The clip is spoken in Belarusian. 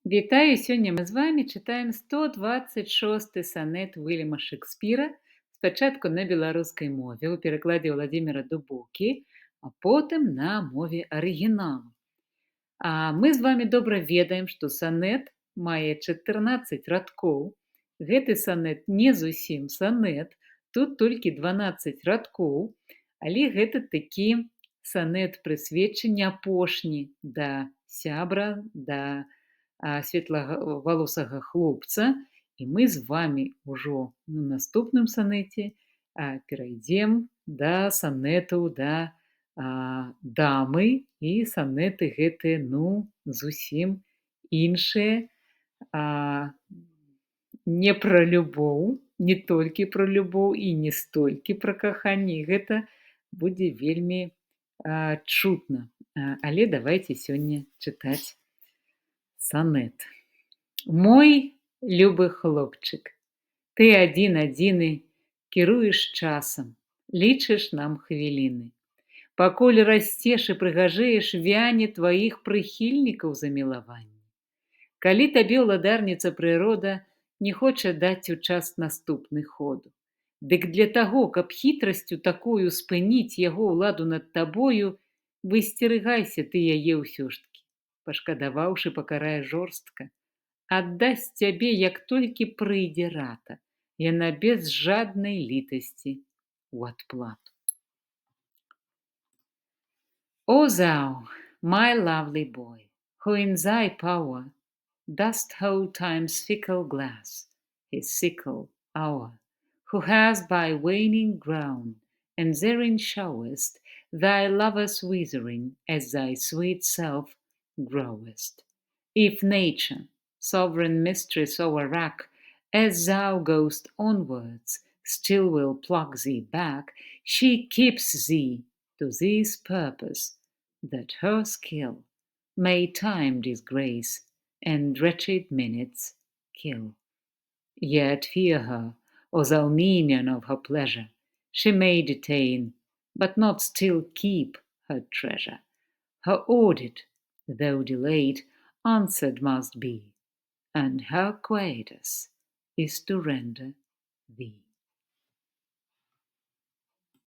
Вітаю! Сёння мы з вамі чытаем 126 санет Уільяма Шекспіра, спачатку на беларускай мове ў перакладзе Владзіміра Дубокі, а потым на мове арыгіналу. А мы з вамі добра ведаем, што санет мае 14 радкоў. Гэты санет не зусім санет, тут толькі 12 радкоў, але гэта такі санет прысвечаны апошні да сябра, да светлавалосага хлопца. І мы з вамі ўжо на наступным санеце перайдзем да санетаў да дамы, і санеты гэтыя зусім іншыя, не пра любоў, не толькі пра любоў і не столькі пра каханне. Гэта будзе вельмі чутна. Але давайце сёння чытаць санет. Мой любы хлопчык, ты адзін-адзіны кіруеш часам, лічыш нам хвіліны. Пакуль расцеш і прыгажэеш, вяне тваіх прыхільнікаў замілаванне. Калі табе ўладарніца прырода не хоча даць у час наступны ходу, дык для таго, каб хітрасцю такую спыніць яго ўладу над табою, высцерыгайся ты яе ўсё ж такі. Пашкадаваўшы, пакарае жорстка, аддасць цябе, як толькі прыйдзе рата, яна без жаднай літасці ў адплату. O thou, my lovely boy, who in thy power dost hold time's fickle glass, his sickle hour, who hast by waning grown, and therein showest thy lover's withering as thy sweet self growest. If nature, sovereign mistress o'errack, as thou goest onwards, still will pluck thee back, she keeps thee to this purpose, that her skill may time disgrace and wretched minutes kill. Yet fear her, O thou minion of her pleasure, she may detain, but not still keep her treasure. Her audit, though delayed, answered must be, and her quietus is to render thee.